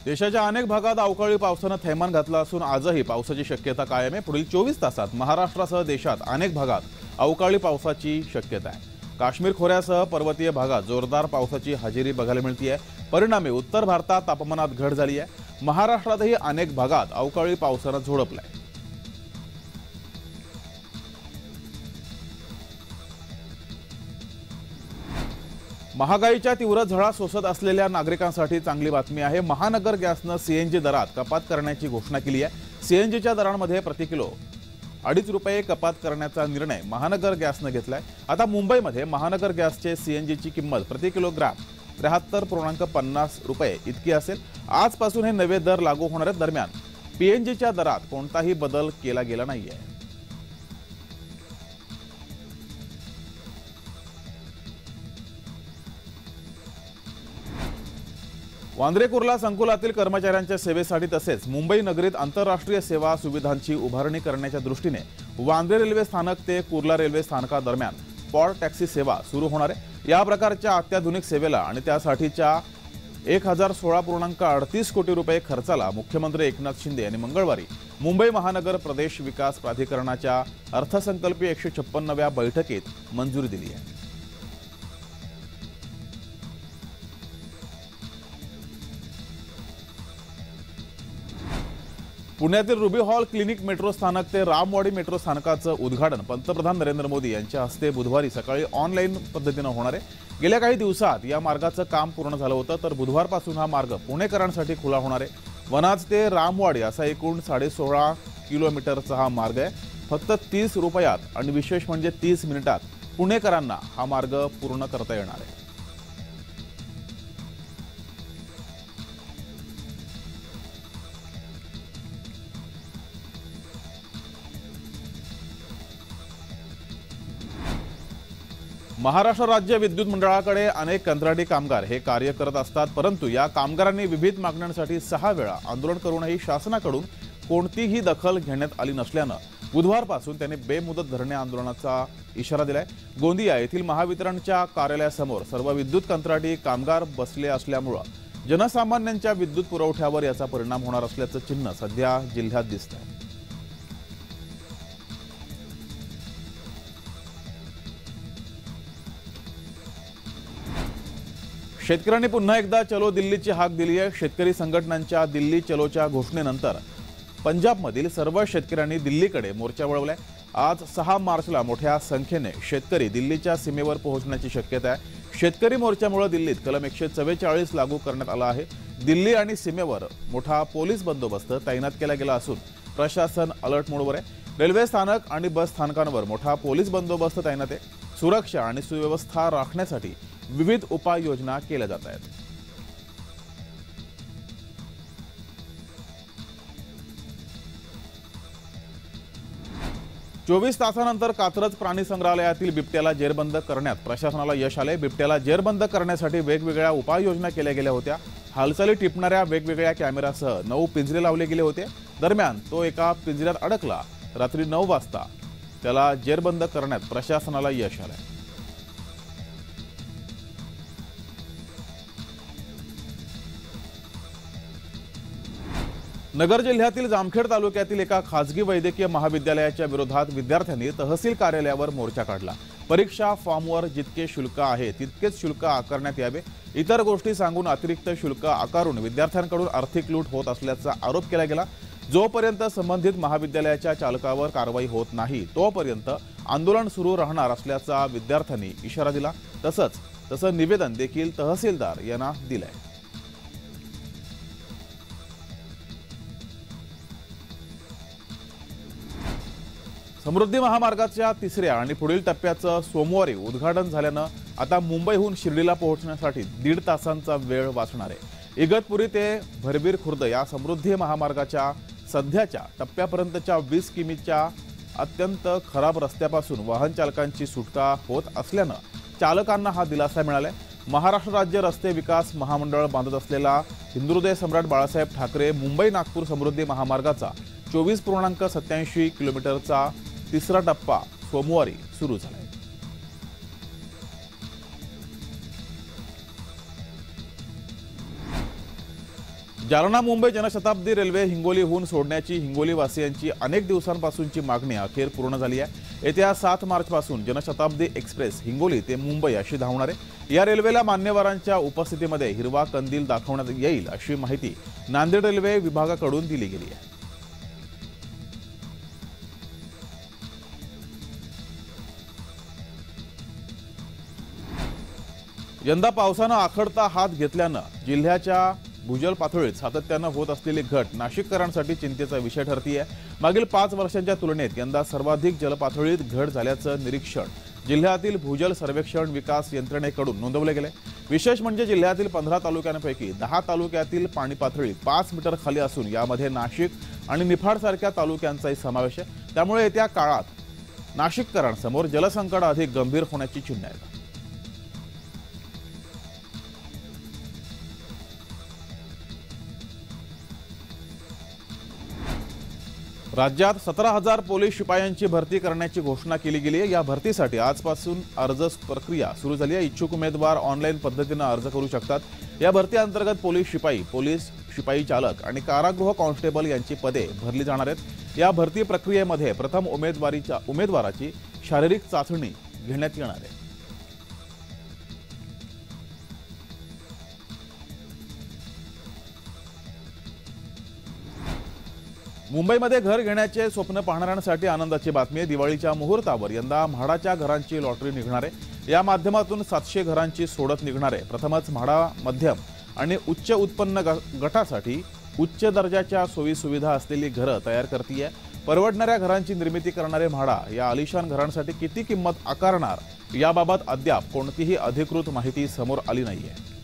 देशाच्या अनेक भागात अवकाळी पावसानं थैमान घातलं असून आजही पावसाची शक्यता कायम आहे। पुढील 24 तासात महाराष्ट्रासह देशात अनेक भागात अवकाळी पावसाची शक्यता आहे। काश्मीर खोऱ्यासह पर्वतीय भागात जोरदार पावसाची हजेरी बघायला मिळते आहे। परिणामी उत्तर भारतात तापमानात घट झाली आहे। महाराष्ट्रातही अनेक भागात अवकाळी पावसानं झोडपलाय। महागाईच्या तीव्र झळा सोसत असलेल्या नागरिकांसाठी चांगली बातमी आहे। महानगर गॅसनं सीएनजी दरात कपात करण्याची घोषणा केली आहे। सीएनजीच्या दरांमध्ये प्रति किलो 2.5 रुपये कपात करण्याचा निर्णय महानगर गॅसनं घेतलाय। आता मुंबईमध्ये महानगर गॅसचे सीएनजीची किंमत प्रति किलोग्राम 73.50 रुपये इतकी असेल। आजपासून हे नवे दर लागू होणार आहेत। दरम्यान पीएनजीच्या दरात कोणताही बदल केला गेला नाहीये। वांद्रे कुर्ला संकुलातील कर्मचाऱ्यांच्या सेवेसाठी तसेच मुंबई नगरीत आंतरराष्ट्रीय सेवा सुविधांची उभारणी करण्याच्या दृष्टीने वांद्रे रेल्वे स्थानक ते कुर्ला रेल्वे स्थानकादरम्यान पॉड टॅक्सी सेवा सुरू होणार आहे। या प्रकारच्या अत्याधुनिक सेवेला आणि त्यासाठीच्या 1016.38 कोटी रुपये खर्चाला मुख्यमंत्री एकनाथ शिंदे यांनी मंगळवारी मुंबई महानगर प्रदेश विकास प्राधिकरणाच्या अर्थसंकल्पीय 156व्या बैठकीत मंजुरी दिली आहे। पुण्यातील रुबी हॉल क्लिनिक मेट्रो स्थानक ते रामवाडी मेट्रो स्थानकाचं उद्घाटन पंतप्रधान नरेंद्र मोदी यांच्या हस्ते बुधवारी सकाळी ऑनलाईन पद्धतीने होणार आहे। गेल्या काही दिवसात या मार्गाचं काम पूर्ण झालं होतं, तर बुधवारपासून हा मार्ग पुणेकरांसाठी खुला होणार आहे। वनाज ते रामवाडी असा एकूण 16.5 किलोमीटरचा हा मार्ग आहे। फक्त 30 रुपयात आणि विशेष म्हणजे 30 मिनिटात पुणेकरांना हा मार्ग पूर्ण करता येणार आहे। महाराष्ट्र राज्य विद्युत मंडळाकडे अनेक कंत्राटी कामगार हे कार्य करत असतात, परंतु या कामगारांनी विविध मागण्यांसाठी 6 वेळा आंदोलन करूनही शासनाकडून कोणतीही दखल घेण्यात आली नसल्यानं बुधवारपासून त्यांनी बेमुदत धरणे आंदोलनाचा इशारा दिलाय। गोंदिया येथील महावितरणच्या कार्यालयासमोर सर्व विद्युत कंत्राटी कामगार बसले असल्यामुळे जनसामान्यांच्या विद्युत पुरवठ्यावर याचा परिणाम होणार असल्याचं चिन्ह सध्या जिल्ह्यात दिसतंय। शेतकऱ्यांनी पुन्हा एकदा चलो दिल्लीची हाक दिली आहे। शेतकरी संघटनांच्या दिल्ली चलोच्या घोषणेनंतर पंजाबमधील सर्व शेतकऱ्यांनी दिल्लीकडे मोर्चा वळवलाय। आज 6 मार्चला मोठ्या संख्येने शेतकरी दिल्लीच्या सीमेवर पोहोचण्याची शक्यता आहे। शेतकरी मोर्चामुळे दिल्लीत कलम 144 लागू करण्यात आला आहे। दिल्ली आणि सीमेवर मोठा पोलीस बंदोबस्त तैनात केला गेला असून प्रशासन अलर्ट मोडवर आहे। रेल्वे स्थानक आणि बस स्थानकांवर मोठा पोलीस बंदोबस्त तैनात आहे। सुरक्षा आणि सुव्यवस्था राखण्यासाठी विविध उपाययोजना केल्या जात आहेत। चोवीस तासानंतर कात्रज प्राणी संग्रहालयातील बिबट्याला जेरबंद करण्यात प्रशासनाला यश आले। बिबट्याला जेरबंद करण्यासाठी वेगवेगळ्या उपाययोजना केल्या गेल्या होत्या। हालचाली टिपणाऱ्या वेगवेगळ्या कॅमेरासह 9 पिंजरे लावले गेले होते। दरम्यान तो एका पिंजऱ्यात अडकला। रात्री 9 वाजता त्याला जेरबंद करण्यात प्रशासनाला यश आले। नगर जिल्ह्यातील जामखेड तालुक्यातील एका खासगी वैद्यकीय महाविद्यालयाच्या विरोधात विद्यार्थ्यांनी तहसील कार्यालयावर मोर्चा काढला। परीक्षा फॉर्मवर जितके शुल्क आहे तितकेच शुल्क आकारण्यात यावे, इतर गोष्टी सांगून अतिरिक्त शुल्क आकारून विद्यार्थ्यांकडून आर्थिक लूट होत असल्याचा आरोप केला गेला। जोपर्यंत संबंधित महाविद्यालयाच्या चालकावर कारवाई होत नाही तोपर्यंत आंदोलन सुरू राहणार असल्याचा विद्यार्थ्यांनी इशारा दिला। तसं निवेदन देखील तहसीलदार यांना दिलंय। समृद्धी महामार्गाच्या 3ऱ्या आणि पुढील टप्प्याचं सोमवारी उद्घाटन झाल्यानं आता मुंबईहून शिर्डीला पोहोचण्यासाठी 1.5 तासांचा वेळ वाचणार आहे। इगतपुरी ते भरबीर खुर्द या समृद्धी महामार्गाच्या सध्याच्या टप्प्यापर्यंतच्या 20 किमीच्या अत्यंत खराब रस्त्यापासून वाहन चालकांची सुटका होत असल्यानं चालकांना हा दिलासा मिळालाय। महाराष्ट्र राज्य रस्ते विकास महामंडळ बांधत असलेला हिंदुहृदय सम्राट बाळासाहेब ठाकरे मुंबई नागपूर समृद्धी महामार्गाचा 24.87 किलोमीटरचा 3रा टप्पा सोमवारी सुरू झाला। जालना मुंबई जनशताब्दी रेल्वे हिंगोलीहून सोडण्याची हिंगोलीवासियांची अनेक दिवसांपासूनची मागणी अखेर पूर्ण झाली आहे। येत्या 7 मार्चपासून जनशताब्दी एक्सप्रेस हिंगोली ते मुंबई अशी धावणार आहे। या रेल्वेला मान्यवरांच्या उपस्थितीमध्ये हिरवा कंदील दाखवण्यात येईल अशी माहिती नांदेड रेल्वे विभागाकडून दिली गेली आहे। यंदा पावसानं आखडता हात घेतल्यानं जिल्ह्याच्या भूजल पातळीत सातत्यानं होत असलेली घट नाशिककरांसाठी चिंतेचा विषय ठरतीये। मागील 5 वर्षांच्या तुलनेत यंदा सर्वाधिक जलपातळीत घट झाल्याचं निरीक्षण जिल्ह्यातील भूजल सर्वेक्षण विकास यंत्रणेकडून नोंदवले गेले। विशेष म्हणजे जिल्ह्यातील 15 तालुक्यांपैकी 10 तालुक्यातील पाणी पातळी 5 मीटर खाली असून यामध्ये नाशिक आणि निफाड सारख्या तालुक्यांचाही समावेश आहे। त्यामुळे येत्या काळात नाशिककरांसमोर जलसंकट अधिक गंभीर होण्याची चिन्हे आहेत। राज्यात 17,000 पोलीस शिपायांची भरती करण्याची घोषणा केली गेली आहे। या भरतीसाठी आजपासून अर्ज प्रक्रिया सुरू झाली आहे। इच्छुक उमेदवार ऑनलाईन पद्धतीने अर्ज करू शकतात। या भरती अंतर्गत पोलीस शिपाई, पोलीस शिपाई चालक आणि कारागृह कॉन्स्टेबल यांची पदे भरली जाणार आहेत। या भरती प्रक्रियेमध्ये प्रथम उमेदवाराची शारीरिक चाचणी घेण्यात येणार आहे। मुंबईमध्ये घर घेण्याचे स्वप्न पाहणाऱ्यांसाठी आनंदाची बातमी आहे। दिवाळीच्या मुहूर्तावर यंदा म्हाडाच्या घरांची लॉटरी निघणार आहे। या माध्यमातून 700 घरांची सोडत निघणार आहे। प्रथमच म्हाडा मध्यम आणि उच्च उत्पन्न गटासाठी उच्च दर्जाच्या सोयी सुविधा असलेली घरं तयार करतीये। परवडणाऱ्या घरांची निर्मिती करणारे म्हाडा या आलिशान घरांसाठी किती किंमत आकारणार याबाबत अद्याप कोणतीही अधिकृत माहिती समोर आली नाहीये।